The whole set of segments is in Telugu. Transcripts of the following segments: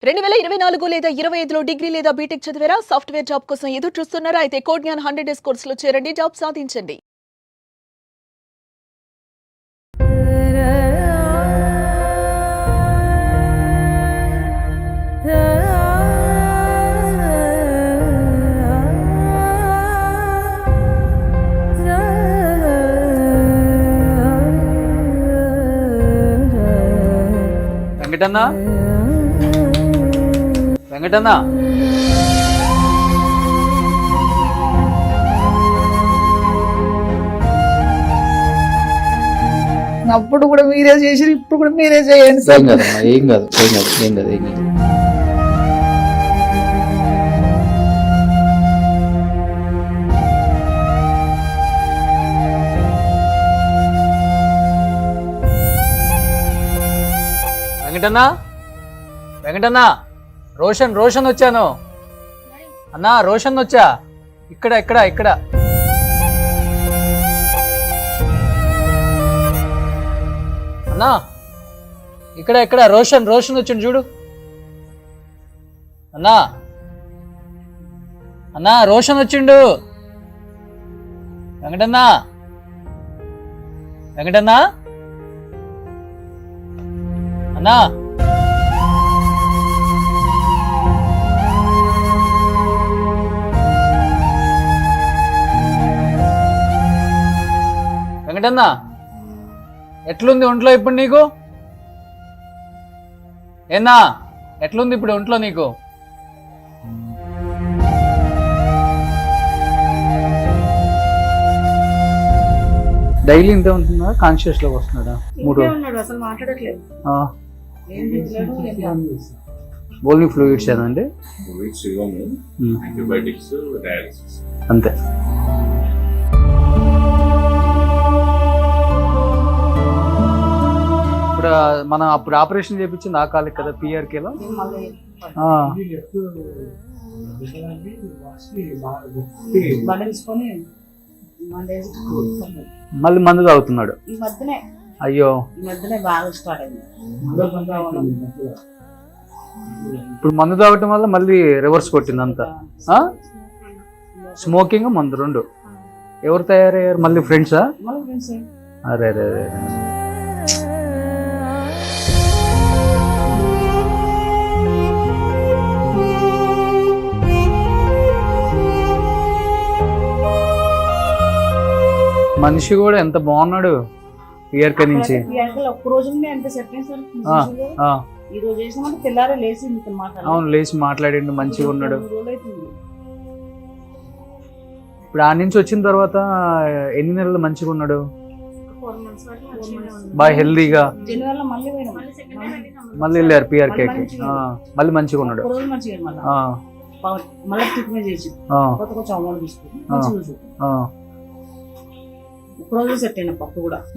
2024 లేదా 25లో డిగ్రీ లేదా బీటెక్ చదివారా? సాఫ్ట్వేర్ జాబ్ కోసం ఎదురు చూస్తున్నారా? అయితే కోడ్ జ్ఞాన్ 100 డేస్ కోర్సులో చేరండి, జాబ్ సాధించండి. వెంకటన్న వెంకటన్న అప్పుడు కూడా మీరే చేసి ఇప్పుడు కూడా మీరే చేయండి సార్. ఏం కాదు వెంకటన్న రోషన్ వచ్చాను అన్నా, రోషన్ వచ్చా. ఇక్కడ అన్నా, ఇక్కడ రోషన్ వచ్చిండు చూడు అన్నా రోషన్ వచ్చిండు. వెంకటన్న అన్నా, వెంకటన్న ఎట్లుంది ఒంట్లో ఇప్పుడు నీకు? ఏనా ఎట్లుంది ఇప్పుడు ఒంట్లో నీకు? డైలీ ఇంత ఉంటుందా? కాన్షియస్ లోకి వస్తున్నాడా? 3 అసలు మాట్లాడట్లేదు. ఓన్లీ ఫ్లూయిడ్స్ ఏనండి? అంతే. ఇప్పుడు మనం అప్పుడు ఆపరేషన్ చేయించింది ఆ కాలికి కదా, పిఆర్కేలో. మళ్ళీ మందు తాగుతున్నాడు. అయ్యో, ఇప్పుడు మందు తాగటం వల్ల మళ్ళీ రివర్స్ కొట్టింది అంతా. స్మోకింగ్ మందు 2 ఎవరు తయారయ్యారు? మళ్ళీ ఫ్రెండ్సా? అరే మనిషి కూడా ఎంత బాగున్నాడు పిఆర్కే నుంచి. అవును, లేచి మాట్లాడిండు, మంచిగా ఉన్నాడు. ఇప్పుడు ఆ నుంచి వచ్చిన తర్వాత ఎన్ని నెలలు మంచిగా ఉన్నాడు? బాగా హెల్దీగా. మళ్ళీ వెళ్ళారు పిఆర్కేకి, మళ్ళీ మంచిగా ఉన్నాడు.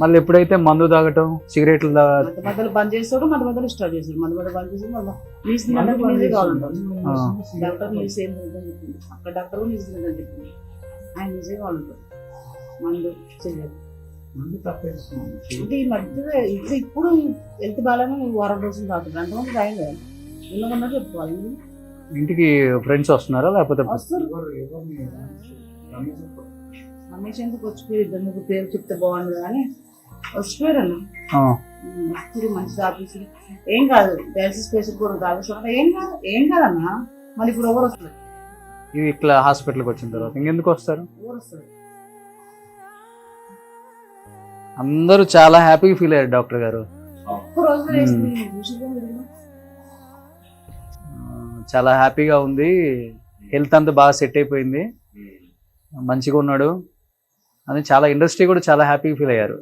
మళ్ళీ ఎప్పుడైతే మందు తాగటం, సిగరెట్లు మధ్యలో బంద్ చేస్తాడు, మధ్య స్టార్ట్ చేస్తాడు, మధ్య బంద్ చేసి మళ్ళీ డాక్టర్ నీస్ ఏం చెప్పింది, అక్కడ డాక్టర్ నీస్ చెప్పింది, ఆయన నీసే కావాలంటాడు. మందు చేయలేదు అంటే ఈ మధ్య ఇప్పుడు హెల్త్ బాగానే వారం రోజులు తాగుతాడు. అంతమంది తాగింది కదా, ఉన్నదన్నా చెప్పుకోవాలి. ఇంటికి ఫ్రెండ్స్ వస్తున్నారా లేకపోతే? రమేష్ ఎందుకు వచ్చిపోయి 2-3 పేరు చెప్తే బాగుంది కానీ వచ్చిపోయారు అన్న. మంచి ఆఫీసు ఏం కాదు, డయాలసిస్ పేషెంట్ కూడా తాగేస్తారంటే ఏం కాదన్నా. మళ్ళీ ఇప్పుడు ఎవరు వస్తారు? ఇవి ఇట్లా హాస్పిటల్కి వచ్చిన తర్వాత ఇంకెందుకు వస్తారు? ఎవరు వస్తారు? అందరూ చాలా హ్యాపీగా ఫీల్ అయ్యారు డాక్టర్ గారు. చాలా హ్యాపీగా ఉంది, హెల్త్ అంతా బాగా సెట్ అయిపోయింది, మంచిగా ఉన్నాడు అని చాలా ఇండస్ట్రీ కూడా చాలా హ్యాపీగా ఫీల్ అయ్యారు.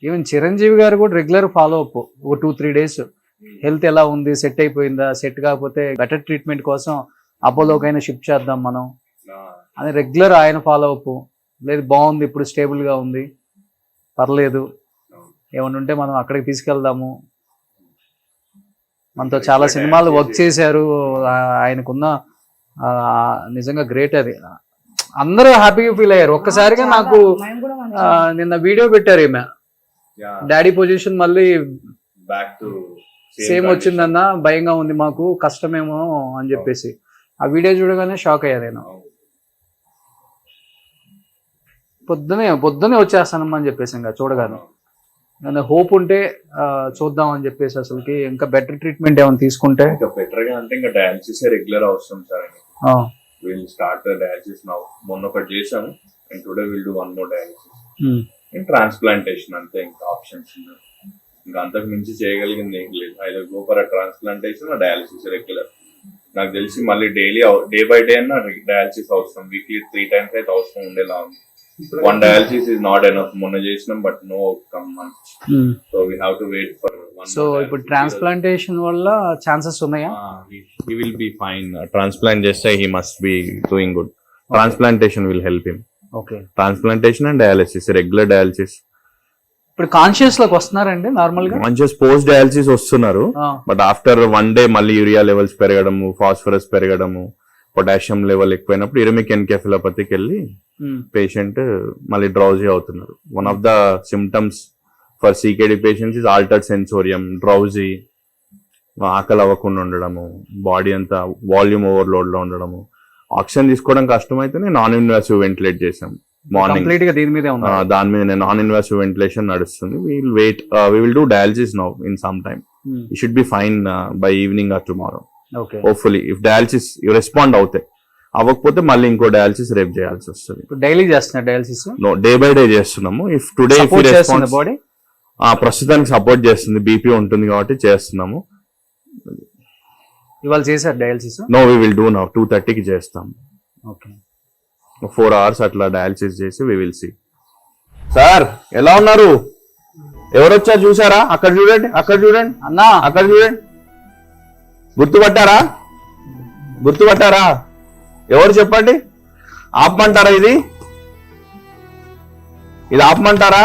ఈవెన్ చిరంజీవి గారు కూడా రెగ్యులర్ ఫాలో అప్, ఒక 2-3 డేస్ హెల్త్ ఎలా ఉంది, సెట్ అయిపోయిందా, సెట్ కాకపోతే బెటర్ ట్రీట్మెంట్ కోసం అపోలోకైనా షిఫ్ట్ చేద్దాం మనం అని రెగ్యులర్ ఆయన ఫాలో అప్. లేదు బాగుంది, ఇప్పుడు స్టేబుల్గా ఉంది, పర్లేదు, ఏమన్నా ఉంటే మనం అక్కడికి తీసుకెళ్దాము. మనతో చాలా సినిమాలు వర్క్ చేశారు, ఆయనకున్న నిజంగా గ్రేట్. అది అందరూ హ్యాపీగా ఫీల్ అయ్యారు. ఒక్కసారిగా నాకు నిన్న వీడియో పెట్టారు ఈమె, డాడీ పొజిషన్ మళ్ళీ బ్యాక్ టు సేమ్ వచ్చిందన్న, భయంగా ఉంది మాకు, కష్టమేమో అని చెప్పేసి ఆ వీడియో చూడగానే షాక్ అయ్యా నేను. పొద్దునే వచ్చేస్తానమ్మా అని చెప్పేసి ఇంకా చూడగానే హోప్ ఉంటే చూద్దాం అని చెప్పేసి అసలుకి ఇంకా బెటర్ ట్రీట్మెంట్ ఏమైనా తీసుకుంటే ఇంకా బెటర్ గా అంటే ఇంకా డయాలసిస్ రెగ్యులర్ అవసరం sir. Will start dialysis now. మొన్న ఒకటి చేసాము and today will do 1 more dialysis and transplantation. అంతే, ఇంకా ఆప్షన్స్ ఇంకా అంతకు మించి చేయగలిగింది ఏం లేదు. Either go for transplantation dialysis regular. నాకు తెలిసి మళ్ళీ డే బై డే అన్న డయాలసిస్ అవసరం. వీక్లీ 3 times అయితే అవసరం ఉండేలా ఉంది. 1 dialysis is not enough. మొన్న చేసినాం but no outcome. So we have to wait for 1 so ఇప్పుడు ట్రాన్స్ప్లాంటేషన్ వల్ల ఛాన్సెస్ ఉన్నాయా? he will be fine. Transplant చేస్తే he must be doing good. Transplantation will help him. Okay. Transplantation and dialysis, regular dialysis. ఇప్పుడు కాన్షియస్ లోకి వస్తున్నారండి నార్మల్ గా? మంచిగా పోస్ట్ డయాలసిస్ వస్తున్నారు, బట్ ఆఫ్టర్ 1 day మళ్ళీ యూరియా లెవెల్స్ పెరగడము, ఫాస్ఫరస్ పెరగడము, పొటాషియం లెవెల్ ఎక్కువైనప్పుడు యూరిమిక్ ఎన్కెఫిలోపతికి వెళ్ళి పేషెంట్ మళ్ళీ డ్రౌజీ అవుతున్నారు. One of the symptoms for CKD patients is altered sensorium, drowsy, ఆకలి అవ్వకుండా ఉండడము, బాడీ అంతా వాల్యూమ్ ఓవర్లోడ్ లో ఉండడము. ఆక్సిజన్ తీసుకోవడం కష్టమైతేనే నాన్ ఇన్వాసివ్ వెంటిలేట్ చేసాం మార్నింగ్. కంప్లీట్ గా దీని మీదే ఉంది. దాని మీద నాన్ ఇన్వాసివ్ వెంటిలేషన్ నడుస్తుంది. we will do dialysis now in some time. You should be fine by evening or tomorrow. Okay. Hopefully if dialysis respond అవుతాయి, అవ్వకపోతే మళ్ళీ ఇంకో డయాలసిస్ రేపు చేయాల్సి వస్తుంది. డైలీ చేస్తున్నారు dialysis? No, day by day చేస్తున్నాము. ఇఫ్ టుడే బాడీ ప్రస్తుతానికి సపోర్ట్ చేస్తుంది, బీపీ ఉంటుంది కాబట్టి చేస్తున్నాము. ఇవాళ చేశారు dialysis? No, we will do now. 2:30కి చేస్తాము. ఓకే. 4 hours అట్లా డయాలసిస్ చేసి వి విల్ సీ. సార్ ఎలా ఉన్నారు? ఎవరు వచ్చారు చూసారా? అక్కడ చూడండి, అక్కడ చూడండి అన్నా, అక్కడ చూడండి. గుర్తుపట్టారా? ఎవరు చెప్పండి? ఆపమంటారా? ఇది ఆపమంటారా?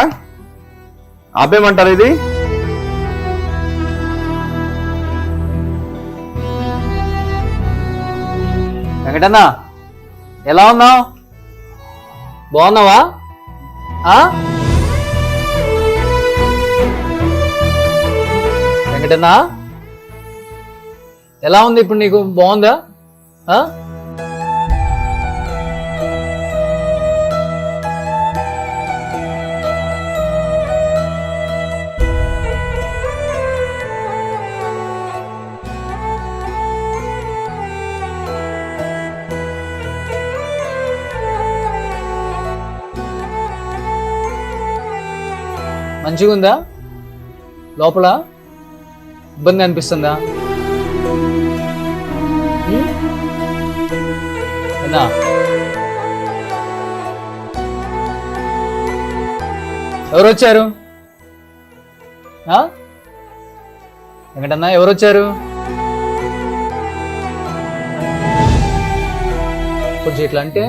ఆపేమంటారా? ఇది వెంకటన్నా ఎలా ఉన్నావు? బాగున్నావా? వెంకటన్నా ఎలా ఉంది ఇప్పుడు నీకు? బాగుందా? మంచిగా ఉందా? లోపల ఇబ్బంది అనిపిస్తుందా? అన్నా ఎవరు వచ్చారు? వెంకటన్నా ఎవరు వచ్చారు? కొంచెం ఇట్లా అంటే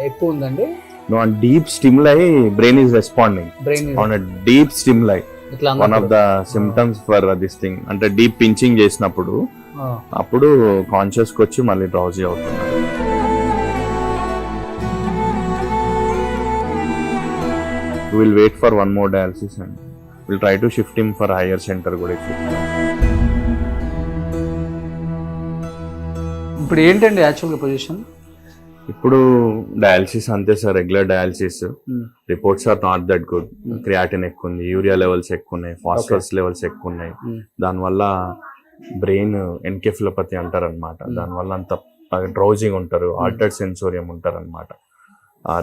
ఎక్కువ ఉందండి. No, on deep stimuli, brain is responding. Brain is on a deep stimuli. ఇట్లా One of the symptoms for this thing. అంటే డీప్ పించింగ్ చేసినప్పుడు అప్పుడు కాన్షియస్ కి వచ్చి మళ్ళీ డ్రౌజీ అవుతున్నారు. We'll wait for 1 more dialysis and we'll try to shift him for higher center కూడా. ఇప్పుడు ఏంటండి యాక్చువల్గా పొజిషన్? ఇప్పుడు డయాలసిస్ అంతే sir, regular dialysis. Reports are not that good. Creatinine ఎక్కువ ఉంది, యూరియా లెవెల్స్ ఎక్కువ ఉన్నాయి, ఫాస్ఫరస్ లెవెల్స్ ఎక్కువ ఉన్నాయి. దానివల్ల బ్రెయిన్ ఎన్కెఫిలోపతి అంటారు అనమాట. దానివల్ల అంత డ్రౌజింగ్ ఉంటారు, ఆల్టర్డ్ సెన్సోరియం ఉంటారు అనమాట.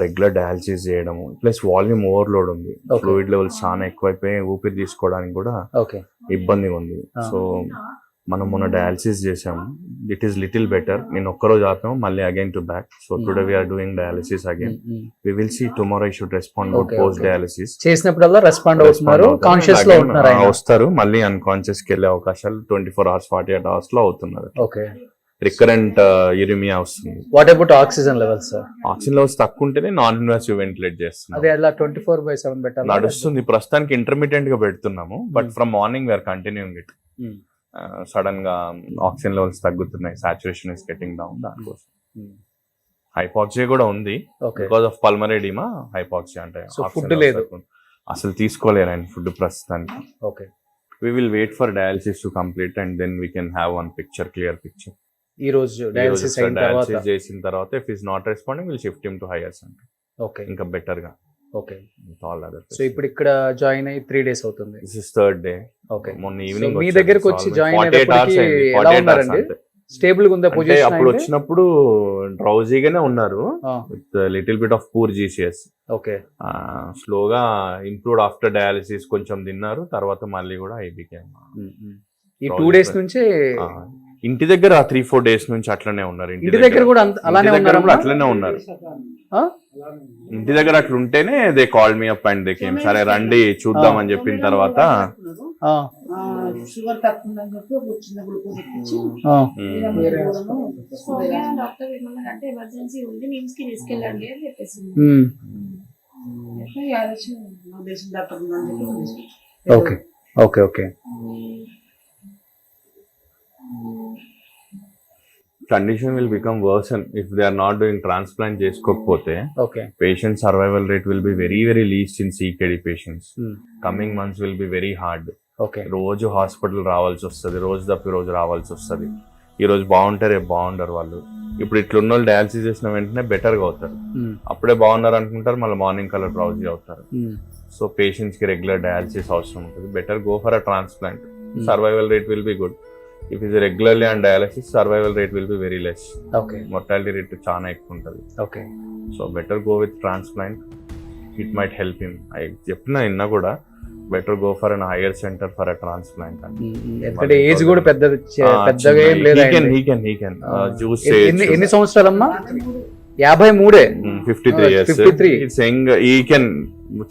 రెగ్యులర్ డయాలసిస్ చేయడము ప్లస్ వాల్యూమ్ ఓవర్లోడ్ ఉంది, ఫ్లూయిడ్ లెవెల్స్ చాలా ఎక్కువైపోయి ఊపిరి తీసుకోవడానికి కూడా ఇబ్బందిగా ఉంది. సో మనం మొన్న డయాలసిస్ చేసాము, ఇట్ ఈస్ లిటిల్ బెటర్. నేను ఒక్కరోజు ఆపాము, మళ్ళీ again to back. So today we're doing dialysis again. We will see tomorrow I should respond post dialysis. చేసినప్పుడల్లా రెస్పాండ్ అవుతున్నారు, కాన్షియస్ లో ఉంటున్నారు. వస్తారు, మళ్ళీ అన్కాన్షియస్ కి వెళ్ళే అవకాశాలు 24 hours 48 hours లో అవుతున్నారు. ఓకే. రికరెంట్ యూరిమియా వస్తుంది. What about oxygen levels? Oxygen levels తక్కువ ఉంటేనే నాన్ ఇన్వాసివ్ వెంటిలేట్ చేస్తున్నాం. అదే అలా 24/7 పెట్టాలి. నడుస్తుంది ప్రస్తుతానికి, ఇంటర్మీడియట్ గా పెడుతున్నాము. But from morning we're continuing it. Sudden గా ఆక్సిజన్ లెవెల్స్ తగ్గుతున్నాయి, సాచురేషన్ ఇస్ గెటింగ్ డౌన్. దానికోసం హైపాక్సియా కూడా ఉంది, because of pulmonary oedema. Hypoxia అంటే ఫుడ్ లేదు అసలు తీసుకోలేరు ఆయన ఫుడ్ ప్రస్తుతానికి. Okay. we will wait for dialysis to complete and then we can have one picture, clear picture. ఈ రోజు డయాలసిస్ అయిన తర్వాత Dialysis చేసిన తర్వాత if he's not responding, we'll shift him to higher center. Okay ఇంకా బెటర్ గా. Okay. With all other. So ఇప్పుడు ఇక్కడ జాయిన్ అయ్యి 3 days అవుతుంది. This is third day. Okay. మొన్న ఈవినింగ్ మీ దగ్గరకు వచ్చి జాయిన్ అయ్యేటప్పటికి ఎలా 48 hours ఉన్నారండి? అంతే. స్టేబుల్ గా ఉందా అంటే పొజిషన్? అప్పుడు వచ్చినప్పుడు డ్రౌజీగానే ఉన్నారు with little bit of poor GCS. Okay. స్లోగా ఇంప్రూవ్డ్ ఆఫ్టర్ డయాలిసిస్, కొంచెం తిన్నారు, తర్వాత మళ్ళీ కూడా ఐబికేమ్. ఈ 2 days నుంచి ఇంటి దగ్గర 3-4 days నుంచి అట్లనే ఉన్నారు. ఇంటి దగ్గర కూడా అలానే ఉన్నారు. అట్లనే ఉన్నారు. ఇంటి దగ్గర అట్లా ఉంటేనే they call me up and they came, సరే రండి చూద్దాం అని చెప్పిన తర్వాత షుగర్ తక్కువ ఉందని చెప్పి ఒక చిన్న గ్లూకోజ్ ఎక్కించి డాక్టర్ ఏమన్నారంటే ఎమర్జెన్సీ ఉంది, నిమ్స్ కి తీసుకెళ్ళండి అని చెప్పేసి దేశం డాక్టర్ ఉందని చెప్పి. Okay okay okay. Condition will become worsen if they are not doing transplant చేసుకోకపోతే. Okay. Patient survival rate will be very very least in CKD patients. Coming months will be very hard. Okay. రోజు హాస్పిటల్ రావాల్సి వస్తుంది, రోజు తప్పి రోజు రావాల్సి వస్తుంది. ఈ రోజు బాగుంటారు, రేపు బాగుంటారు వాళ్ళు. ఇప్పుడు ఇట్లున్న వాళ్ళు డయాలసిస్ చేసిన వెంటనే బెటర్గా అవుతారు. అప్పుడే బాగున్నారు అనుకుంటారు, మళ్ళీ మార్నింగ్ కలర్ డ్రౌజీ అవుతారు. సో పేషెంట్స్ కి రెగ్యులర్ డయాలసిస్ అవసరం ఉంటుంది. Better go for a transplant. Survival rate will be good. If is regularly on dialysis, survival rate will be very less. Okay. Mortality rate చాలా ఎక్కువ ఉంటుంది. Okay. So better go with transplant. It might help him. చెప్పిన నిన్న కూడా better go for an hire centre for a transplant. ఎందుకంటే ఏజ్ కూడా పెద్దగా ఏం లేదా? ఎన్ని సంవత్సరాలమ్మా? 53. 53 years. 53. It's young. ఈ కెన్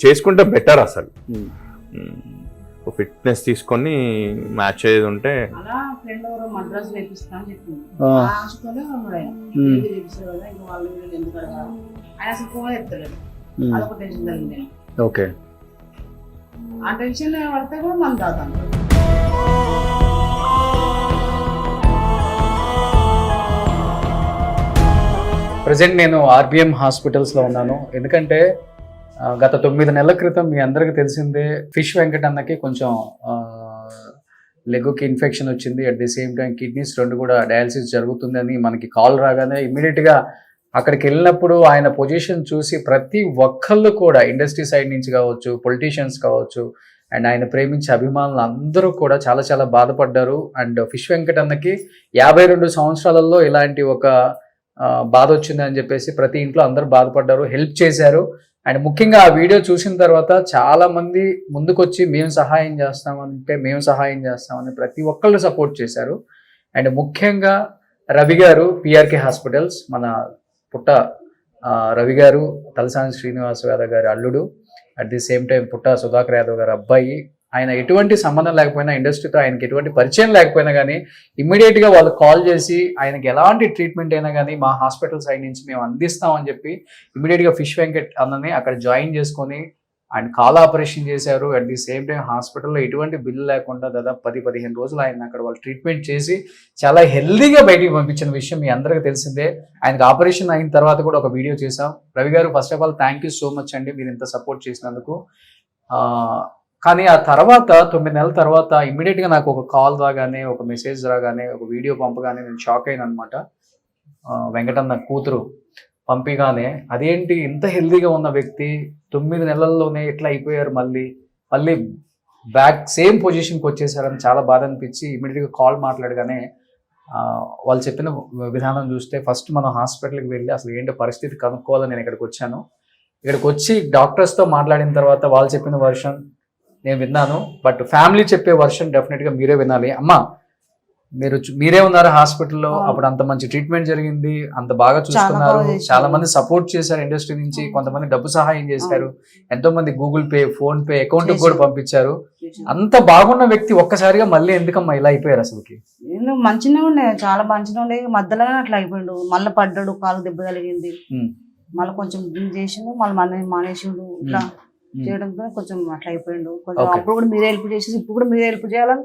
చేసుకుంటే బెటర్ అసలు. ఫిట్నెస్ తీసుకొని మ్యాచ్ అయ్యేది ఉంటే. అలా ఫ్రెండ్ ఎవరో మద్రాసు వేపిస్తా అని చెప్పింది. ఆశతోనే ఉన్నాడు ఆయన. చేపిస్తారు కదా, ఇంకా వాళ్ళు ఎందుకు అడగాలి ఆయన అసలు ఫోన్ ఎత్తలేడు. అదొక టెన్షన్ కలిగింది. ఓకే. ఆ టెన్షన్ పడితే కూడా మన దాదాపు ప్రజెంట్ నేను ఆర్బిఎం హాస్పిటల్స్లో ఉన్నాను. ఎందుకంటే గత 9 నెలల క్రితం మీ అందరికీ తెలిసిందే ఫిష్ వెంకట్ అన్నకి కొంచెం లెగ్కి ఇన్ఫెక్షన్ వచ్చింది. At the same time kidneys 2 కూడా డయాలసిస్ జరుగుతుందని మనకి కాల్ రాగానే ఇమ్మీడియట్గా అక్కడికి వెళ్ళినప్పుడు ఆయన పొజిషన్ చూసి ప్రతి ఒక్కళ్ళు కూడా ఇండస్ట్రీ సైడ్ నుంచి కావచ్చు, పొలిటీషియన్స్ కావచ్చు, అండ్ ఆయన ప్రేమించే అభిమానులు అందరూ కూడా చాలా చాలా బాధపడ్డారు. అండ్ ఫిష్ వెంకట్ అన్నకి 52 సంవత్సరాలలో ఇలాంటి ఒక బాధ వచ్చిందని చెప్పేసి ప్రతి ఇంట్లో అందరూ బాధపడ్డారు, హెల్ప్ చేశారు. అండ్ ముఖ్యంగా ఆ వీడియో చూసిన తర్వాత చాలా మంది ముందుకొచ్చి మేము సహాయం చేస్తామంటే మేము సహాయం చేస్తామని ప్రతి ఒక్కళ్ళు సపోర్ట్ చేశారు. అండ్ ముఖ్యంగా రవి గారు, పిఆర్కే హాస్పిటల్స్, మన పుట్ట రవి గారు తలసాని శ్రీనివాస్ యాదవ్ గారి అల్లుడు, అట్ ది సేమ్ టైం పుట్ట సుధాకర్ యాదవ్ గారి అబ్బాయి. ఆయన ఎటువంటి సంబంధం లేకపోయినా, ఇండస్ట్రీతో ఆయనకి ఎటువంటి పరిచయం లేకపోయినా కానీ ఇమ్మీడియట్గా వాళ్ళు కాల్ చేసి ఆయనకి ఎలాంటి ట్రీట్మెంట్ అయినా కానీ మా హాస్పిటల్ సైడ్ నుంచి మేము అందిస్తామని చెప్పి ఇమ్మీడియట్గా ఫిష్ వెంకట్ అన్నని అక్కడ జాయిన్ చేసుకొని ఆయన కాల్ ఆపరేషన్ చేశారు. అట్ ది సేమ్ టైం హాస్పిటల్లో ఎటువంటి బిల్లు లేకుండా దాదాపు 10-15 రోజులు ఆయన అక్కడ వాళ్ళు ట్రీట్మెంట్ చేసి చాలా హెల్దీగా బయటికి పంపించిన విషయం మీ అందరికీ తెలిసిందే. ఆయనకు ఆపరేషన్ అయిన తర్వాత కూడా ఒక వీడియో చేసాం. రవి గారు, first of all thank you so much అండి, మీరు ఇంత సపోర్ట్ చేసినందుకు. కానీ ఆ తర్వాత 9 నెలల తర్వాత ఇమ్మీడియట్గా నాకు ఒక కాల్ రాగానే, ఒక మెసేజ్ రాగానే, ఒక వీడియో పంపగానే నేను షాక్ అయిన అనమాట. వెంకటన్న కూతురు పంపిగానే అదేంటి ఇంత హెల్దీగా ఉన్న వ్యక్తి 9 నెలల్లోనే ఎట్లా అయిపోయారు, మళ్ళీ బ్యాక్ సేమ్ పొజిషన్కి వచ్చేసారని చాలా బాధ అనిపించి ఇమ్మీడియట్గా కాల్ మాట్లాడగానే వాళ్ళు చెప్పిన విధానం చూస్తే ఫస్ట్ మనం హాస్పిటల్కి వెళ్ళి అసలు ఏంటో పరిస్థితి కనుక్కోవాలని నేను ఇక్కడికి వచ్చాను. ఇక్కడికి వచ్చి డాక్టర్స్తో మాట్లాడిన తర్వాత వాళ్ళు చెప్పిన వర్షన్ నేను విన్నాను. బట్ ఫ్యామిలీ చెప్పే వర్షన్ డెఫినెట్గా మీరే వినాలి. అమ్మా, మీరే ఉన్నారు హాస్పిటల్లో, అప్పుడు అంత మంచి ట్రీట్మెంట్ జరిగింది, అంత బాగా చూస్తున్నారు, చాలా మంది సపోర్ట్ చేశారు ఇండస్ట్రీ నుంచి, కొంతమంది డబ్బు సహాయం చేశారు, ఎంతో మంది Google pay, phone pay account కూడా పంపించారు. అంత బాగున్న వ్యక్తి ఒక్కసారిగా మళ్ళీ ఎందుకమ్మా ఇలా అయిపోయారు? అసలుకి మంచిగా ఉండే, చాలా మంచిగా ఉండే, మధ్యలో అట్లా అయిపోయాడు. మళ్ళీ పడ్డాడు, కాలు దెబ్బ కలిగింది, మళ్ళీ కొంచెం చేసిండు, మళ్ళీ మానేసిండు. ఇట్లా చేయడంతో కొంచెం అట్లా అయిపోయిండు. కొంచెం అప్పుడు కూడా మీరే హెల్ప్ చేసేసి ఇప్పుడు కూడా మీరే హెల్ప్ చేయాలని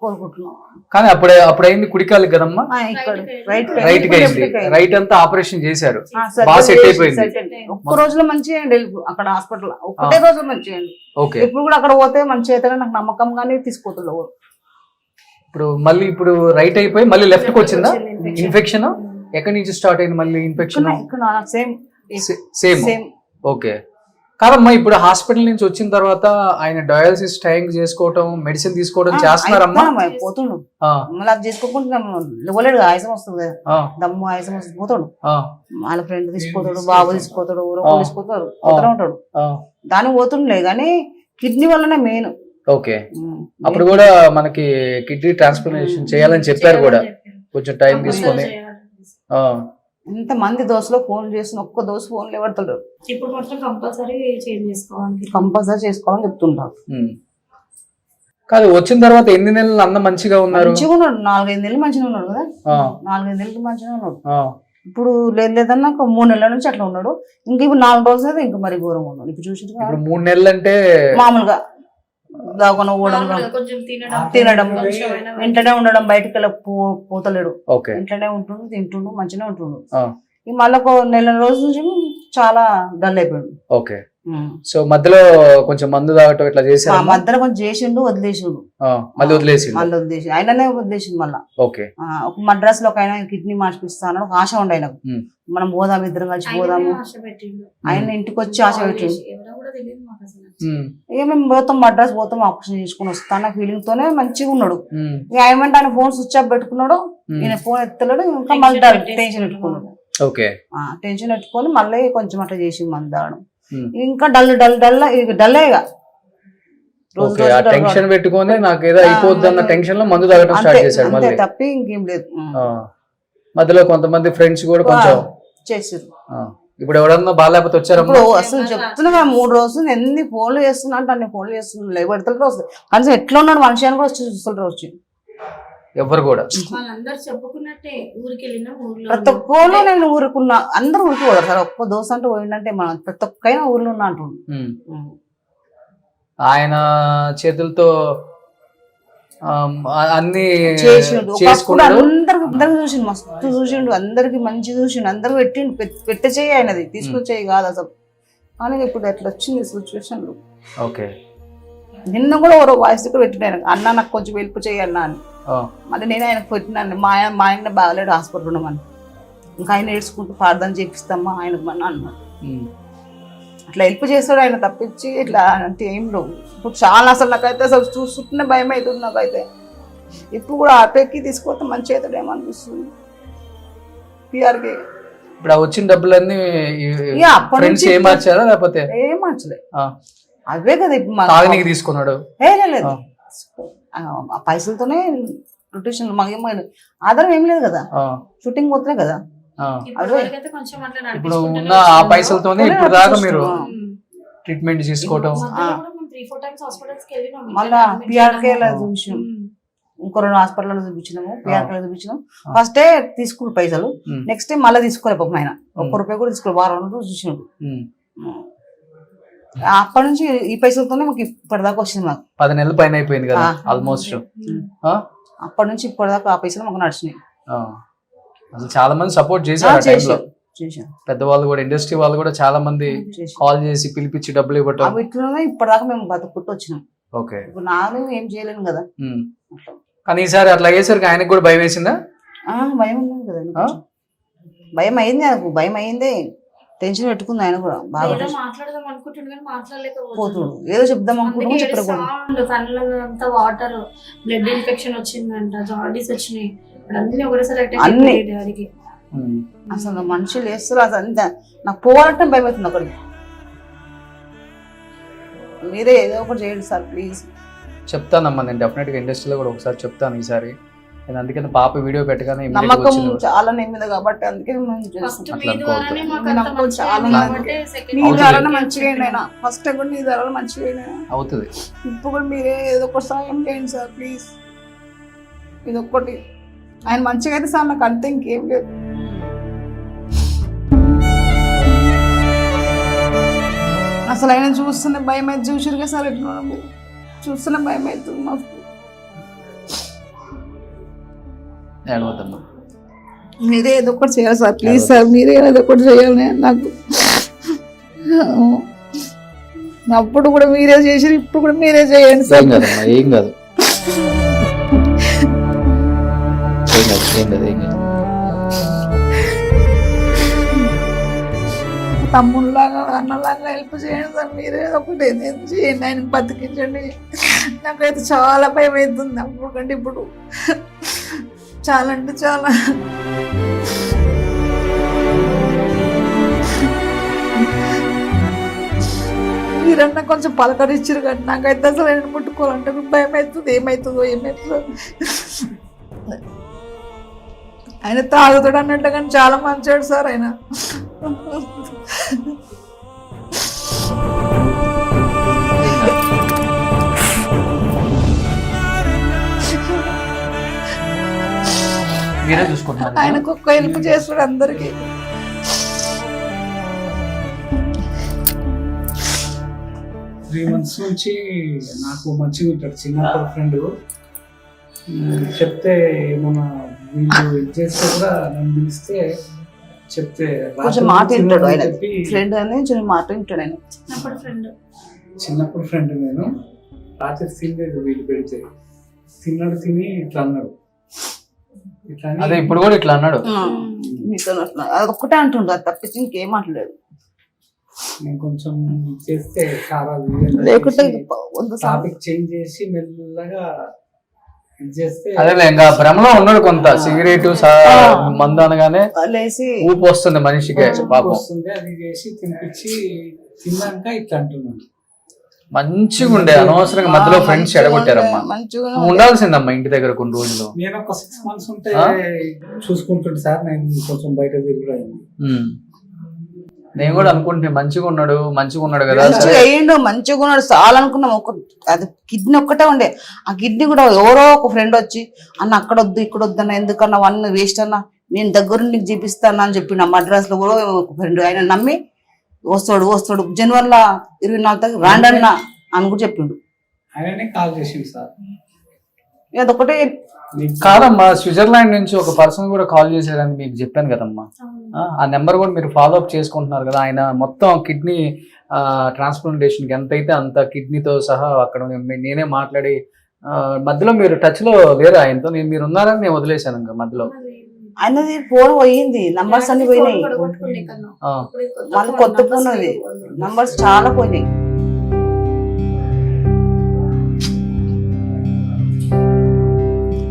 కోరుకుంటున్నాం. కానీ అప్పుడైంది కుడికాలు కదమ్మా, ఇక్కడ రైట్ రైట్ కి అయింది, రైట్ అంతా ఆపరేషన్ చేశారు, బాగా సెట్ అయిపోయింది. ఒక్క రోజులో మంచిగా అండి అక్కడ హాస్పిటల్, ఒక్కటే రోజు మంచిగా అండి. ఓకే, ఇప్పుడు కూడా అక్కడ పోతే మంచిగా అవుతారని నాకు నమ్మకంగానే తీసుకుపోతుండే. ఇప్పుడు రైట్ అయిపోయి మళ్ళీ లెఫ్ట్ కి వచ్చిందా ఇన్ఫెక్షన్? ఎక్కడి నుంచి స్టార్ట్ అయింది మళ్ళీ ఇన్ఫెక్షన్? Same same. ఓకే, కాదమ్మా ఇప్పుడు హాస్పిటల్ నుంచి వచ్చిన తర్వాత ఆయన డయాలసిస్ టైం చేసుకోవటం, మెడిసిన్ తీసుకోవడం చేస్తున్నారమ్మా? పోతుండు, మళ్ళీ అది చేసుకోకుండా ఇవ్వలేడు, ఆయాసం వస్తుంది కదా, దమ్ము ఆయాసం వస్తుంది, పోతాడు. వాళ్ళ ఫ్రెండ్ తీసుకుపోతాడు, బాబు తీసుకుపోతాడు, ఊరో తీసుకుపోతాడు, పోతూనే ఉంటాడు. దానికి పోతుండే కానీ కిడ్నీ వల్లనే మెయిన్. ఓకే, అప్పుడు కూడా మనకి కిడ్నీ ట్రాన్స్ప్లాంటేషన్ చేయాలని చెప్పారు కూడా, కొంచెం టైం తీసుకొని. ఎంత మంది దోశలో ఫోన్ చేసిన ఒక్క దోశ ఫోన్ లేవడతాడు. ఇప్పుడు మాత్రం కంపల్సరీ చేంజ్ చేసుకోవాలి, కంపల్సరీ చేసుకోవాలని చెప్తుంటారు. కాదు, వచ్చిన తర్వాత ఎన్ని నెలలు అన్న మంచిగా ఉన్నారు? మంచిగా ఉన్నాడు, 4-5 నెలలు మంచిగా ఉన్నాడు కదా, 4-5 నెలలు మంచిగా ఉన్నాడు. ఇప్పుడు లేదన్నా 3 నెలల నుంచి అట్లా ఉన్నాడు. ఇంక ఇప్పుడు 4 రోజులు అయితే ఇంకా మరి ఘోరంగా ఉన్నాడు. ఇప్పుడు చూసి 3 నెలలు అంటే మామూలుగా దాకుండా ఊడడం, తినడం, ఇంట్లోనే ఉండడం, బయటకు వెళ్ళి పోతలేడు, ఇంట్లోనే ఉంటుండు, తింటుండు, మంచిగా ఉంటుండు. మళ్ళీ 1 నెల రోజుల నుంచి చాలా డల్ అయిపోయాడు. ఓకే, సో మధ్యలో కొంచెం మందు తాగటం ఇట్లా చేసి మధ్యలో కొంచెం చేసిండు, వదిలేసిండు, మళ్ళీ వదిలేసి ఆయననే వదిలేసిండు. మళ్ళా ఓకే, ఒక మద్రాస్ లో ఒక ఆయన కిడ్నీ మార్చిపిస్తాను ఒక ఆశ ఉండే ఆయనకు, మనం పోదాము, ఇద్దరం కలిసి పోదాము. ఆయన ఇంటికి వచ్చి ఆశ పెట్టిండు. ఇక మేము పోతాం, మద్రాస్ పోతాం, ఆపరేషన్ చేసుకుని వస్తాను ఫీలింగ్ తోనే మంచిగా ఉన్నాడు. ఇక ఏమంటే ఆయన ఫోన్ స్విచ్ ఆఫ్ పెట్టుకున్నాడు, ఈయన ఫోన్ ఎత్తలేడు, ఇంకా మళ్ళీ టెన్షన్ పెట్టుకున్నాడు. ఓకే, టెన్షన్ పెట్టుకొని మళ్ళీ కొంచెం అట్లా చేసి మంది తాగడం, ఇంకా డల్లేగా టెన్షన్ పెట్టుకొని నాకు ఏదో అయిపోద్ది అన్న టెన్షన్ లో మందు తాగడం స్టార్ట్ చేశాడు. మళ్ళీ తప్పి ఇంకేం లేదు. మధ్యలో కొంతమంది ఫ్రెండ్స్ కూడా కొంచెం చేసారు. ఇప్పుడు ఎవరన్నా బాగాలేకపోతే వచ్చారు? అసలు చెప్తున్నా 3 రోజులు ఎన్ని ఫోన్లు చేస్తున్నా అంటే అన్ని ఫోన్లు చేస్తున్నా, లేబడతలు వస్తుంది. కనీసం ఎట్లా ఉన్నాడు మనిషి అని కూడా వచ్చి చూస్తుంటారు. వచ్చి ఎవరు కూడా వాళ్ళందరూ చెప్పుకున్నట్టే ఊరికి వెళ్ళినా, ప్రతి ఒక్కరు నేను ఊరుకున్నా, అందరూ ఊరికి పోతారు సార్. ఒక్క దోశ అంటే పోయిందంటే మనం ప్రతి ఒక్కైనా ఊర్లో ఉన్నా అంటుండు. ఆయన చేతులతో అన్ని చేసుకున్నాడు. అందరికి చూసిండు, మస్తు చూసిండు, అందరికి మంచి చూసిండు, అందరికి పెట్టిండు. పెట్టే చెయ్యి ఆయనది, తీసుకొచ్చేయి కాదు అసలు. కానీ ఇప్పుడు ఎట్లా వచ్చింది సిచ్యువేషన్. ఓకే, నిన్న కూడా ఎవరో వాయిస్ కూడా పెట్టిన, అన్న నాకు కొంచెం హెల్ప్ చేయాలన్నా అని. మళ్ళీ నేను ఆయనకు పెట్టినాను, మా ఆయన బాగలేడు, హాస్పిటల్ ఉండమని. ఇంకా ఆయన ఏడ్చుకుంటూ ప్రార్థన చేపిస్తామా ఆయనకు మన అన్నాడు. అట్లా హెల్ప్ చేస్తాడు ఆయన, తప్పించి ఇట్లా అంటే ఏం లేవు. ఇప్పుడు చాలా అసలు నాకైతే అసలు చూస్తుంటే భయం అవుతుంది నాకైతే. ఇప్పుడు కూడా ఆటోకి తీసుకొస్తే మంచి అవుతాడేమో అనిపిస్తుంది. పిఆర్కి ఇప్పుడు వచ్చిన డబ్బులన్నీ ఏం మార్చారా లేకపోతే ఏం మార్చలే, అవే కదా ఇప్పుడు తీసుకున్నాడు. లేదు, ఆ పైసలతోనే రొటేషన్. మాకేమో ఆధారం ఏం లేదు కదా, షూటింగ్ పోతున్నాయి కదా. ఇప్పుడు ఉన్న ఆ పైసలతోనే ఇప్పుడు దాకా మీరు ట్రీట్మెంట్ తీసుకోవటం. మళ్ళా పిఆర్కే చూసాం, ఇంకో 2 హాస్పిటల్ చూపించినాము, పిఆర్కే చూపించినాం. ఫస్ట్ డే తీసుకున్న పైసలు, నెక్స్ట్ డే మళ్ళీ తీసుకోలే పాపం ఆయన, ₹1 కూడా తీసుకోలేదు. వారం రోజులు చూసినాడు. అప్పటి నుంచి ఈ పైసలతోనే మాకు ఇప్పటిదాకా వచ్చింది. మాకు 10 నెలల పైన అయిపోయింది కదా ఆల్మోస్ట్. అప్పటి నుంచి ఇప్పటిదాకా ఆ పైసలు మాకు నడిచినాయి. అసలు చాలా మంది సపోర్ట్ చేశారు, పెద్దవాళ్ళు కూడా, ఇండస్ట్రీ వాళ్ళు కూడా చాలా మంది కాల్ చేసి పిలిపించి డబ్బులు ఇవ్వటం. ఇట్లనే ఇప్పటిదాకా మేము బతుకుంటూ వచ్చినాం. ఓకే, ఇప్పుడు నాను ఏం చేయలేను కదా. కానీ ఈసారి అట్లా అయ్యేసరికి ఆయనకు కూడా భయం వేసిందా? భయం ఉంది కదా, భయం అయింది, నాకు భయం అయింది, టెన్షన్ పెట్టుకుంది. ఆయన కూడా బాగా పోతుడు, ఏదో చెప్దాం అనుకుంటున్నా, చెప్పలేదు. కళ్ళంతా వాటర్, బ్లడ్ ఇన్ఫెక్షన్ వచ్చిందంట, జాండీస్ వచ్చినాయి, అన్ని ఒకటేసారి అన్ని. అసలు మనుషులు వేస్తారు, అసలు నాకు పోవాలంటే భయం అవుతుంది అక్కడికి. మీరే ఏదో ఒకటి చేయండి సార్ ప్లీజ్. చెప్తానమ్మా, నేను డెఫినెట్ గా ఇండస్ట్రీలో కూడా ఒకసారి చెప్తాను ఈసారి. నేను అందుకని పాప వీడియో పెట్టగానే నమ్మకం చాలా నేమింది కాబట్టి అందుకే చాలా మంచిగా ఫస్ట్ కూడా నీ ధరలు మంచిగా అవుతుంది. ఇప్పుడు కూడా మీరే ఏదో ఒక సాయం చేయండి సార్ ప్లీజ్. ఇదొక్కటి ఆయన మంచిగా అయితే సార్ నాకు అంతే, ఇంకేం లేదు. అసలు ఆయన చూస్తున్న భయం అయితే చూసిరుగా సార్, ఎట్లా చూస్తున్న భయం అవుతుంది మస్తు. ఏడవద్దమ్మా. మీరే ఏదో ఒకటి చేయాలి సార్, ప్లీజ్ సార్, మీరే ఏదో ఒకటి చేయాలి. నాకు అప్పుడు కూడా మీరే చేసారు, ఇప్పుడు కూడా మీరే చేయండి ఏం సార్. కాదమ్మా, ఏం కాదు, ఏం కాదు, ఏం కాదు, ఏం కాదు. తమ్ముళ్ళలాగా అన్నలాగా హెల్ప్ చేయండి సార్, మీరే ఏదో ఒకటి ఏదైనా చేయండి, ఆయన బతికించండి. నాకైతే చాలా భయం అవుతుంది అప్పుడు కంటే ఇప్పుడు, చాలా అంటే చాలా. మీరన్నా కొంచెం పలకరించారు కానీ నాకైతే అసలు ఆయన ముట్టుకోవాలంటే భయం అవుతుంది, ఏమవుతుందో ఏమవుతుందో. ఆయన తాగుతాడు అన్నట్టు కానీ చాలా మంచాడు సార్ ఆయన. మీరే చూసుకుంటున్నారు. ఆయనకు ఒక్క హెల్ప్ చేస్తాడు అందరికి. 3 months నుంచి నాకు మంచిగా ఉంటాడు, చిన్నప్పుడు ఫ్రెండ్. చెప్తే ఏమన్నా వీళ్ళు ఇది చేస్తే కూడా నన్ను పిలిస్తే చెప్తే కొంచెం మాట వింటాడు ఆయన, చెప్పి ఫ్రెండ్ అని చిన్న మాట వింటాడు ఆయన. అప్పుడు ఫ్రెండ్ చిన్నప్పుడు ఫ్రెండ్ నేను. రాత్రి తినలేదు, వీళ్ళు పెడితే తిన్నాడు, తిని ఇట్లా అన్నాడు. ఇట్లా అని అదే ఇప్పుడు కూడా ఇట్లా అన్నాడు. మీతో అదొక్కటే అంటుండు, అది తప్పించి ఇంకేం మాట్లాడాడు. నేను కొంచెం చేస్తే లేకుంటే టాపిక్ చేంజ్ చేసి మెల్లగా ఇది చేస్తే అదే ఇంకా భ్రమలో ఉన్నాడు కొంత. సిగరెట్ మందు అనగానే లేసి ఊపు వస్తుంది మనిషికి పాపం. వస్తుంది, అది చేసి తినిపించి తిన్నాక ఇట్లా అంటున్నాను. మంచిగా ఉండే, అనవసరంగా మధ్యలో ఫ్రెండ్స్ ఎడగొట్టారమ్మా. మంచిగా నువ్వు ఉండాల్సిందమ్మా ఇంటి దగ్గర కొన్ని రోజులు. నేను ఒక 6 months ఉంటే చూసుకుంటుంటే సార్, నేను కొంచెం బయట తిరుగుతాను. నేను కూడా అనుకుంటే మంచిగా ఉన్నాడు కదా. మంచిగా అయ్యిండు, మంచిగా ఉన్నాడు చాలా అనుకున్నాం. అది కిడ్నీ ఒక్కటే ఉండే, ఆ కిడ్నీ కూడా ఎవరో ఒక ఫ్రెండ్ వచ్చి అన్న అక్కడ వద్దు ఇక్కడ వద్దు అన్న, ఎందుకన్నా వన్ వేస్ట్ అన్న, నేను దగ్గరుండి నీకు చూపిస్తాను అని చెప్పిన. మద్రాస్ లో కూడా ఒక ఫ్రెండ్, ఆయన నమ్మి వస్తాడు జనవరిలో 24 రాండి అన్న అని కూడా చెప్పిండు. ఆయననే కాల్ చేసిండు సార్. అదొకటే కాదమ్మా, స్విట్జర్లాండ్ నుంచి ఒక పర్సన్ కూడా కాల్ చేశారని మీకు చెప్పాను కదమ్మా. ఆ నెంబర్ కూడా మీరు ఫాలో అప్ చేసుకుంటున్నారు కదా. ఆయన మొత్తం కిడ్నీ ట్రాన్స్ప్లాంటేషన్ కి ఎంత అయితే అంత కిడ్నీతో సహా అక్కడ నేనే మాట్లాడి, మధ్యలో మీరు టచ్ లో లేరు ఆయనతో. మీరు ఉన్నారని నేను వదిలేశాను ఇంకా మధ్యలో. ఆయనది ఫోన్ పోయింది, నంబర్స్ అన్ని పోయినాయి, మళ్ళీ కొత్త ఫోన్ అది, నంబర్స్ చాలా పోయినాయి.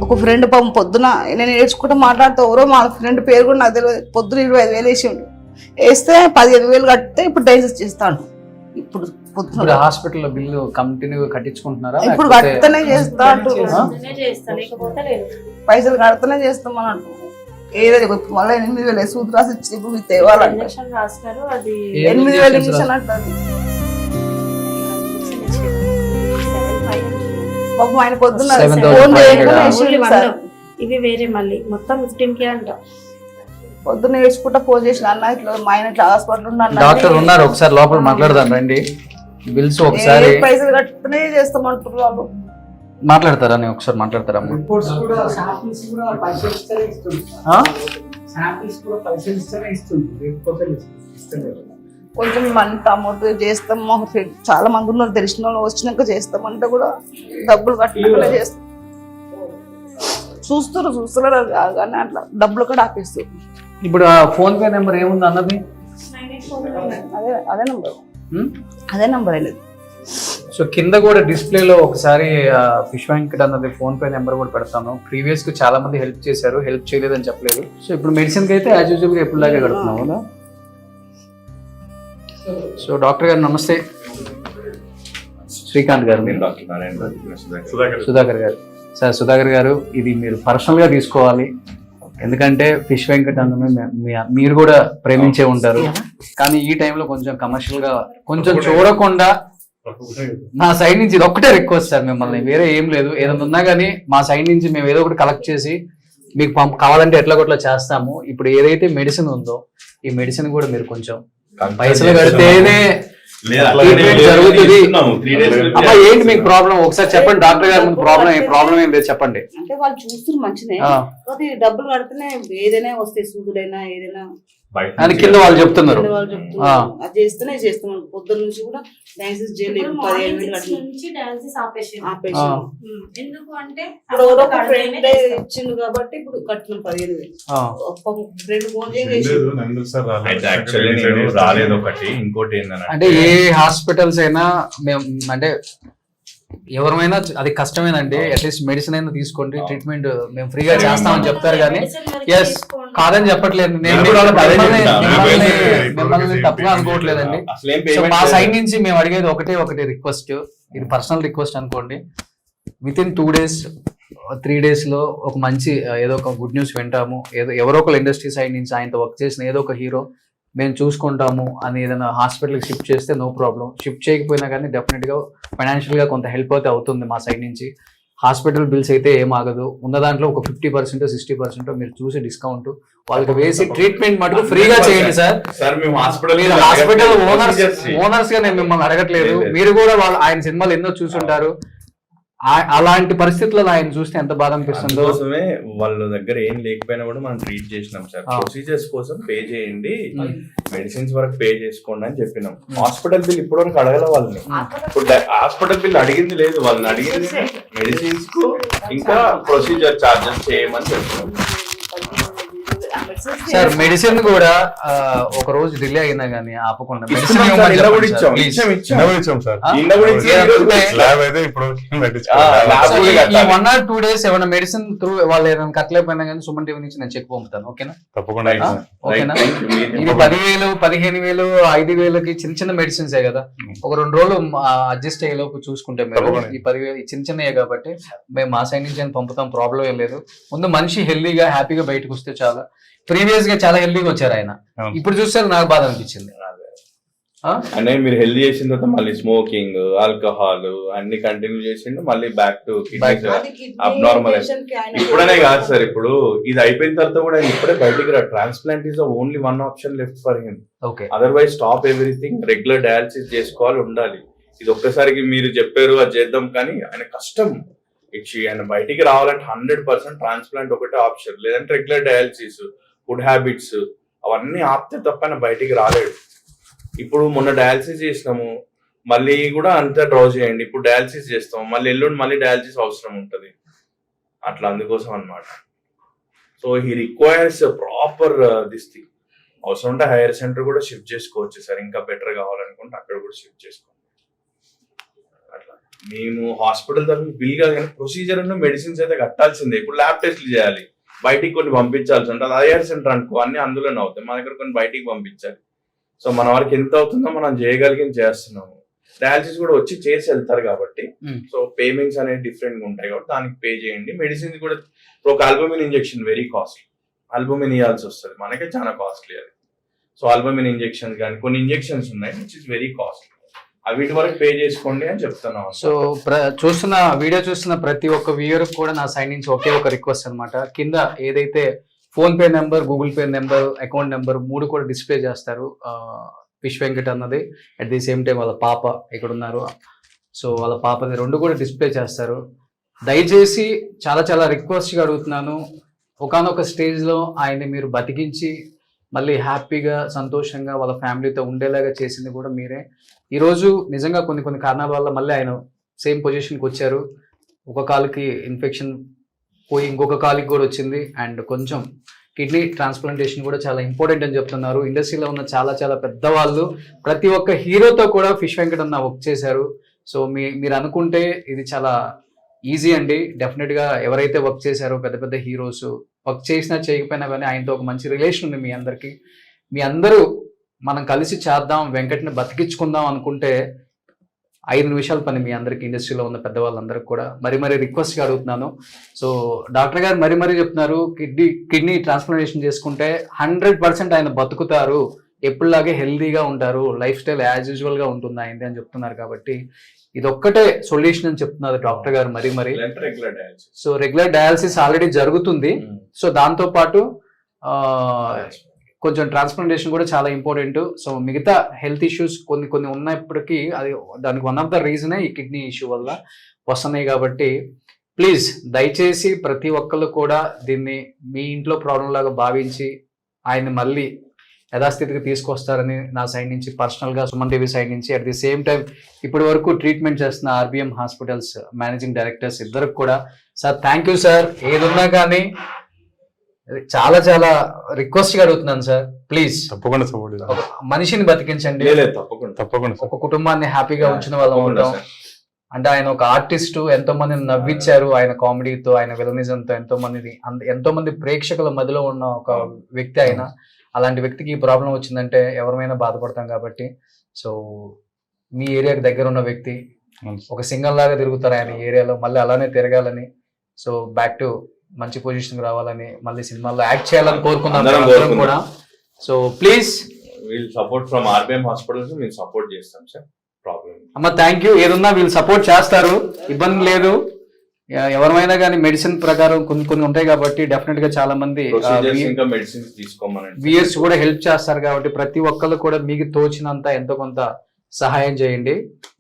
ఒక ఫ్రెండ్ పాపం పొద్దున నేను ఏడ్చుకుంటూ మాట్లాడుతూ, ఎవరో మా ఫ్రెండ్ పేరు కూడా నాకు తెలియదు, పొద్దున 25,000 వేసిండు. వేస్తే 15,000 కడితే ఇప్పుడు డైజెస్ట్ చేస్తాను. ఇప్పుడు పొద్దున హాస్పిటల్ బిల్లు కంటిన్యూ కట్టించుకుంటున్నారా? ఇప్పుడు కడితేనే చేస్తా అంటూ, పైసలు కడితేనే చేస్తామని అంటూ ఏదో మళ్ళీ 8,000 సూది రాసి ఇచ్చి ఇప్పుడు మీకు తేవాలంటే 8,000 ఇంజక్షన్ అంటుంది. పాపం ఆయన పొద్దున్న ఫోన్ చేయకుండా ఇవి వేరే మళ్ళీ మొత్తం 15K అంట. పొద్దున్న ఏడ్చుకుంటా ఫోన్ చేసిన, అన్న ఇట్లా మా ఆయన ఇట్లా హాస్పిటల్ ఉన్నాను, డాక్టర్ ఉన్నారు, ఒకసారి లోపల మాట్లాడదాం రండి. బిల్స్ ఒకసారి పైసలు కట్టుకునే చేస్తామంటారు వాళ్ళు. మాట్లాడతారా? నేను ఒకసారి మాట్లాడతారా? రిపోర్ట్స్ కూడా శాంపిల్స్ కూడా పైసలు ఇస్తేనే ఇస్తుంది. శాంపిల్స్ కూడా పైసలు ఇస్తేనే ఇస్తుంది, లేకపోతే ఇస్తలేదు. కొంచెం మన తమ్ముడు చేస్తాం, మా ఫ్రెండ్ చాలా మంది ఉన్నారు తెలిసిన వాళ్ళు, వచ్చినాక చేస్తామంటే కూడా డబ్బులు కట్టుకునే చేస్తాం. చూస్తున్నారు కానీ అట్లా డబ్బులు కూడా ఆపేస్తారు. ఇప్పుడు ఆ ఫోన్ పే నెంబర్ ఏముంది అన్నది? అదే నెంబర్ అనేది. సో కింద కూడా డిస్ప్లేలో ఒకసారి ఫిష్ వెంకట్ అన్నది ఫోన్ పే నెంబర్ కూడా పెడతాను. ప్రీవియస్ గా చాలా మంది హెల్ప్ చేశారు, హెల్ప్ చేయలేదని చెప్పలేదు. సో ఇప్పుడు మెడిసిన్ కి అయితే యాజ్ యూజువల్ గా ఎప్పుడులాగే కడుతున్నాం కదా. సో డాక్టర్ గారు నమస్తే. శ్రీకాంత్ గారు, సుధాకర్ గారు. సార్ సుధాకర్ గారు, ఇది మీరు పర్సనల్ గా తీసుకోవాలి, ఎందుకంటే ఫిష్ వెంకట్ అన్న మీరు కూడా ప్రేమించే ఉంటారు. కానీ ఈ టైంలో కొంచెం కమర్షియల్ గా కొంచెం చూడకుండా నా సైడ్ నుంచి ఇది ఒక్కటే రిక్వెస్ట్ సార్ మిమ్మల్ని, వేరే ఏం లేదు. ఏదైనా ఉన్నా కానీ మా సైడ్ నుంచి మేము ఏదో ఒకటి కలెక్ట్ చేసి మీకు కావాలంటే ఎట్లా కొట్లా చేస్తాము. ఇప్పుడు ఏదైతే మెడిసిన్ ఉందో ఈ మెడిసిన్ కూడా మీరు కొంచెం పైసలు కడితేనే ట్రీట్మెంట్ జరుగుతుంది. అమ్మా ఏంటి మీకు ప్రాబ్లం ఒకసారి చెప్పండి, డాక్టర్ గారి ముందు ప్రాబ్లం ఏం లేదు చెప్పండి. అంటే వాళ్ళు చూస్తున్నారు మంచినే, కాకపోతే డబ్బులు కడితేనే ఏదైనా వస్తాయి, సూదులైనా ఏదైనా అని కింద వాళ్ళు చెప్తున్నారు. వాళ్ళు చెప్తున్నారు. అది చేస్తేనే చేస్తున్నాం. పొద్దున్న నుంచి కూడా డయాలసిస్ చేయలేదు, 15,000 నుంచి డయాలసిస్ ఆపేసాను. ఆపేసాం. ఎందుకు అంటే ఇప్పుడు ఎవరో ఒక ఫ్రెండ్ ఇచ్చింది కాబట్టి ఇప్పుడు కట్టినాం 15,000. ఒక్క ఫ్రెండ్ ఫోన్ చేసి యాక్చువల్లీ నేను రాలేదు. ఒకటి ఇంకోటి ఏంటంటే అంటే ఏ హాస్పిటల్స్ అయినా మేము అంటే ఎవరైనా అది కష్టమేనండి, అట్లీస్ట్ మెడిసిన్ అయినా తీసుకోండి, ట్రీట్మెంట్ మేము ఫ్రీగా చేస్తామని చెప్తారు కానీ ఎస్ కాదని చెప్పట్లేదు. నేను మిమ్మల్ని తప్పుగా అనుకోవట్లేదండి. సో మా సైడ్ నుంచి మేము అడిగేది ఒకటి రిక్వెస్ట్, ఇది పర్సనల్ రిక్వెస్ట్ అనుకోండి. విత్ ఇన్ 2 days 3 days లో ఒక మంచి ఏదో ఒక గుడ్ న్యూస్ వింటాము, ఏదో ఎవరో ఒక ఇండస్ట్రీ సైడ్ నుంచి ఆయనతో వర్క్ చేసిన ఏదో ఒక హీరో మేము చూసుకుంటాము అని ఏదైనా హాస్పిటల్కి షిఫ్ట్ చేస్తే నో ప్రాబ్లం. షిఫ్ట్ చేయకపోయినా కానీ డెఫినెట్గా ఫైనాన్షియల్గా కొంత హెల్ప్ అయితే అవుతుంది మా సైడ్ నుంచి. హాస్పిటల్ బిల్స్ అయితే ఏం ఆగదు, ఉన్న దాంట్లో ఒక 50% 60% మీరు చూసి డిస్కౌంట్ వాళ్ళకి వేసి ట్రీట్మెంట్ మటుకు ఫ్రీగా చేయండి సార్. మేము హాస్పిటల్ ఓనర్స్ గా నేను మిమ్మల్ని అడగట్లేదు, మీరు కూడా ఆయన సినిమాలు ఎన్నో చూసుంటారు. అలాంటి పరిస్థితుల్లో ఆయన చూస్తే ఎంత బాధ అనిపిస్తుందో. కోసమే వాళ్ళ దగ్గర ఏం లేకపోయినా కూడా మనం ట్రీట్ చేసినాం సార్. ప్రొసీజర్స్ కోసం పే చేయండి, మెడిసిన్స్ వరకు పే చేసుకోండి అని చెప్పినాం. హాస్పిటల్ బిల్ ఇప్పటి వరకు అడగల వాళ్ళని. ఇప్పుడు హాస్పిటల్ బిల్ అడిగింది లేదు, వాళ్ళని అడిగింది మెడిసిన్స్ కు ఇంకా ప్రొసీజర్ చార్జెస్ చేయమని చెప్పినాం సార్. మెడిసిన్ కూడా ఒక రోజు డిలే అయినా గానీ ఆపకుండా మెడిసిన్ ఈ 1 or 2 days ఏమైనా మెడిసిన్ త్రూ వాళ్ళు ఏదైనా కట్టలేకపోయినా కానీ సుమన్ టీవీ నుంచి నేను చెక్ పంపుతాను. ఓకేనా? తప్పకుండా. ఓకేనా? ఇది 10,000 15,000 5,000కి చిన్న మెడిసిన్సే కదా, ఒక 2 రోజులు అడ్జస్ట్ అయ్యేలోపు చూసుకుంటే మీరు ఈ 10,000 చిన్నయే కాబట్టి మేము మా సైడ్ నుంచి పంపుతాం, ప్రాబ్లం ఏం లేదు. ముందు మనిషి హెల్దీగా హ్యాపీగా బయటకు వస్తే చాలా. ప్రీవియస్ గా చాలా హెల్దీగా వచ్చారు ఆయన, ఇప్పుడు చూస్తే నాకు బాధ అనిపించింది. అంటే మీరు హెల్దీ చేసిన తర్వాత మళ్ళీ స్మోకింగ్, ఆల్కహాల్ అన్ని కంటిన్యూ చేసిండు, మళ్ళీ బ్యాక్ టు అబ్నార్మల్. ఇప్పుడనే కాదు సార్, ఇప్పుడు ఇది అయిపోయిన తర్వాత కూడా ఆయన ఇప్పుడే బయటికి రా. Transplant is only 1 option left for him. Otherwise stop everything, regular dialysis చేసుకోవాలి, ఉండాలి. ఇది ఒక్కసారికి మీరు చెప్పారు అది చేద్దాం కానీ ఆయన కష్టం ఇచ్చి ఆయన బయటికి రావాలంటే 100% ట్రాన్స్ప్లాంట్ ఒకటే ఆప్షన్, లేదంటే రెగ్యులర్ డయాలసిస్, ఫుడ్ హ్యాబిట్స్ అవన్నీ ఆపితే తప్ప ఆయన బయటికి రాలేడు. ఇప్పుడు మొన్న డయాలసిస్ చేసినాము, మళ్ళీ కూడా అంతా డ్రా చేయండి, ఇప్పుడు డయాలసిస్ చేస్తాం, మళ్ళీ ఎల్లుండి మళ్ళీ డయాలసిస్ అవసరం ఉంటుంది. అట్లా అందుకోసం అన్నమాట. So he requires proper this thing. అవసరం ఉంటే హైయర్ సెంటర్ కూడా షిఫ్ట్ చేసుకోవచ్చు సార్, ఇంకా బెటర్ కావాలనుకుంటే అక్కడ కూడా షిఫ్ట్ చేసుకోండి. అట్లా మేము హాస్పిటల్ తరఫున బిల్ కాదు కానీ ప్రొసీజర్ మెడిసిన్స్ అయితే కట్టాల్సిందే. ఇప్పుడు ల్యాబ్ టెస్ట్లు చేయాలి, బయటికి కొన్ని పంపించాల్సి ఉంటుంది. హైయర్ సెంటర్ అనుకో అన్ని అందులోనే అవుతాయి, మా దగ్గర కొన్ని బయటికి పంపించాలి. సో మన వాళ్ళకి ఎంత అవుతుందో మనం చేయగలిగిన చేస్తున్నాము. డయాలసిస్ కూడా వచ్చి చేసి వెళ్తారు కాబట్టి సో పేమెంట్స్ అనేవి డిఫరెంట్ గా ఉంటాయి కాబట్టి దానికి పే చేయండి. మెడిసిన్ కూడా ఒక albumin injection very costly, albumin ఇవ్వాల్సి వస్తుంది, మనకే చాలా కాస్ట్లీ అది. సో ఆల్బమిన్ ఇంజెక్షన్స్ కానీ కొన్ని ఇంజెక్షన్స్ ఉన్నాయి విచ్ ఇస్ వెరీ కాస్ట్లీ, వీటి వరకు పే చేసుకోండి అని చెప్తున్నాం. సో వీడియో చూస్తున్న ప్రతి ఒక్క వ్యూయర్ కూడా నా సైడ్ నుంచి ఒకే ఒక రిక్వెస్ట్ అనమాట. కింద ఏదైతే phone pay number, Google pay number, account number 3 కూడా డిస్ప్లే చేస్తారు. విష్ వెంకట్ అన్నది, అట్ ది సేమ్ టైం వాళ్ళ పాప ఇక్కడ ఉన్నారు, సో వాళ్ళ పాపది 2 కూడా డిస్ప్లే చేస్తారు. దయచేసి చాలా చాలా రిక్వెస్ట్గా అడుగుతున్నాను, ఒకానొక స్టేజ్లో ఆయన్ని మీరు బతికించి మళ్ళీ హ్యాపీగా సంతోషంగా వాళ్ళ ఫ్యామిలీతో ఉండేలాగా చేసింది కూడా మీరే. ఈరోజు నిజంగా కొన్ని కారణాల వల్ల మళ్ళీ ఆయన సేమ్ పొజిషన్కి వచ్చారు. ఒక కాలుకి ఇన్ఫెక్షన్ పోయి ఇంకొక కాలుకి కూడా వచ్చింది, అండ్ కొంచెం కిడ్నీ ట్రాన్స్ప్లాంటేషన్ కూడా చాలా ఇంపార్టెంట్ అని చెప్తున్నారు. ఇండస్ట్రీలో ఉన్న చాలా చాలా పెద్దవాళ్ళు, ప్రతి ఒక్క హీరోతో కూడా ఫిష్ వెంకట్ అన్న వర్క్ చేశారు. సో మీరు అనుకుంటే ఇది చాలా ఈజీ అండి. డెఫినెట్గా ఎవరైతే వర్క్ చేశారో పెద్ద పెద్ద హీరోస్, వర్క్ చేసినా చేయకపోయినా కానీ ఆయనతో ఒక మంచి రిలేషన్ ఉంది మీ అందరికీ. మీ అందరూ మనం కలిసి చేద్దాం, వెంకట్ని బతికించుకుందాం అనుకుంటే 5 నిమిషాల పని మీ అందరికి, ఇండస్ట్రీలో ఉన్న పెద్దవాళ్ళందరికీ కూడా మరీ రిక్వెస్ట్గా అడుగుతున్నాను. సో డాక్టర్ గారు మరీ చెప్తున్నారు, కిడ్నీ ట్రాన్స్ప్లాంటేషన్ చేసుకుంటే 100% ఆయన బతుకుతారు, ఎప్పుడులాగే హెల్దీగా ఉంటారు, లైఫ్ స్టైల్ యాజ్ యూజువల్గా ఉంటుంది ఆయనది అని చెప్తున్నారు. కాబట్టి ఇదొక్కటే సొల్యూషన్ అని చెప్తున్నారు డాక్టర్ గారు మరీ. సో రెగ్యులర్ డయాలసిస్ ఆల్రెడీ జరుగుతుంది. సో దాంతో పాటు కొంచెం ట్రాన్స్ప్లాంటేషన్ కూడా చాలా ఇంపార్టెంట్. సో మిగతా హెల్త్ ఇష్యూస్ కొన్ని ఉన్నప్పటికీ అది దానికి వన్ ఆఫ్ ద రీజనే ఈ కిడ్నీ ఇష్యూ వల్ల వస్తున్నాయి. కాబట్టి ప్లీజ్ దయచేసి ప్రతి ఒక్కళ్ళు కూడా దీన్ని మీ ఇంట్లో ప్రాబ్లం లాగా భావించి ఆయన్ని మళ్ళీ యథాస్థితికి తీసుకొస్తారని నా సైడ్ నుంచి పర్సనల్గా, సుమన్ టీవీ సైడ్ నుంచి. అట్ ది సేమ్ టైం ఇప్పటి వరకు ట్రీట్మెంట్ చేస్తున్న ఆర్బిఎం హాస్పిటల్స్ మేనేజింగ్ డైరెక్టర్స్ ఇద్దరికి కూడా సార్ థ్యాంక్ యూ సార్. ఏదున్నా కానీ చాలా చాలా రిక్వెస్ట్ గా అడుగుతున్నాను సార్, ప్లీజ్ తప్పకుండా సపోర్ట్ ఒక మనిషిని బతికించండి, తప్పకుండా ఒక కుటుంబాన్ని హ్యాపీగా ఉంచిన వాళ్ళం ఉంటాం. అంటే ఆయన ఒక ఆర్టిస్ట్, ఎంతో మందిని నవ్వించారు ఆయన కామెడీతో, ఆయన విలనిజంతో, ఎంతో మంది ప్రేక్షకుల మధ్యలో ఉన్న ఒక వ్యక్తి ఆయన. అలాంటి వ్యక్తికి ఈ ప్రాబ్లం వచ్చిందంటే ఎవరైనా బాధపడతాం. కాబట్టి సో మీ ఏరియాకి దగ్గర ఉన్న వ్యక్తి ఒక సింగల్ లాగా తిరుగుతారు ఆయన ఏరియాలో, మళ్ళీ అలానే తిరగాలని, సో బ్యాక్ టు మంచి పొజిషన్ రావాలని, మళ్ళీ సినిమాల్లో యాక్ట్ చేయాలని కోరుకున్నాం అందరం కూడా. So please support from RBM hospitals మేము సపోర్ట్ చేస్తాం సార్. ప్రాబ్లం అమ్మ థ్యాంక్ యూ. ఏదున్నా వీళ్ళు సపోర్ట్ చేస్తారు, ఇబ్బంది లేదు. ఎవరైనా కానీ మెడిసిన్ ప్రకారం కొన్ని ఉంటాయి కాబట్టి డెఫినెట్ గా చాలా మంది ఇంకా మెడిసిన్స్ తీసుకోమని వియర్స్ కూడా హెల్ప్ చేస్తారు. కాబట్టి ప్రతి ఒక్కళ్ళు కూడా మీకు తోచినంత ఎంతో కొంత సహాయం చేయండి.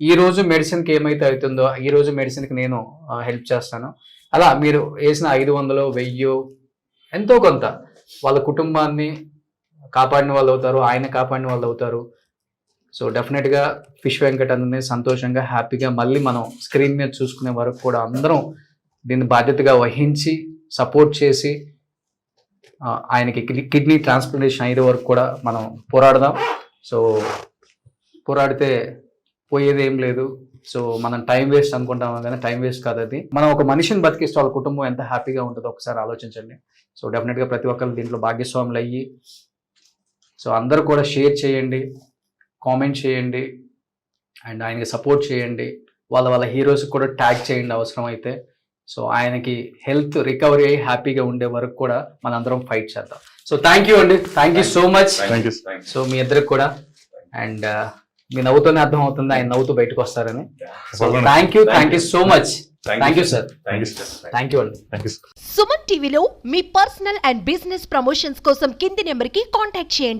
ఈ రోజు మెడిసిన్ కి ఏమైతే అవుతుందో ఈ రోజు మెడిసిన్ కి నేను హెల్ప్ చేస్తాను. అలా మీరు వేసిన 500, 1000 ఎంతో కొంత వాళ్ళ కుటుంబాన్ని కాపాడిన వాళ్ళు అవుతారు, ఆయన కాపాడిన వాళ్ళు అవుతారు. సో డెఫినెట్గా ఫిష్ వెంకట్ అనేది సంతోషంగా హ్యాపీగా మళ్ళీ మనం స్క్రీన్ మీద చూసుకునే వరకు కూడా అందరం దీన్ని బాధ్యతగా వహించి సపోర్ట్ చేసి ఆయనకి కిడ్నీ ట్రాన్స్ప్లాంటేషన్ అయ్యే వరకు కూడా మనం పోరాడదాం. సో పోరాడితే పోయేది ఏం లేదు. సో మనం టైం వేస్ట్ అనుకుంటాం కానీ టైం వేస్ట్ కాదు అది. మనం ఒక మనిషిని బతికిస్తే వాళ్ళ కుటుంబం ఎంత హ్యాపీగా ఉంటుందో ఒకసారి ఆలోచించండి. సో డెఫినెట్గా ప్రతి ఒక్కరు దీంట్లో భాగ్యస్వాములు అయ్యి, సో అందరూ కూడా షేర్ చేయండి, కామెంట్ చేయండి అండ్ ఆయనకి సపోర్ట్ చేయండి. వాళ్ళ హీరోస్ కూడా ట్యాగ్ చేయండి అవసరం అయితే. సో ఆయనకి హెల్త్ రికవరీ అయ్యి హ్యాపీగా ఉండే వరకు కూడా మనందరం ఫైట్ చేద్దాం. సో థ్యాంక్ యూ అండి, thank you so much. So మీ ఇద్దరికి కూడా అండ్ మీ నవ్వుతోనే అర్థం అవుతుంది ఆయన నవ్వుతూ బయటకు వస్తారని. So thank you so much. Thank you sir. Thank you అండి. సుమన్ టీవీలో మీ పర్సనల్ అండ్ బిజినెస్ ప్రమోషన్స్ కోసం కింది నెంబర్కి కాంటాక్ట్ చేయండి.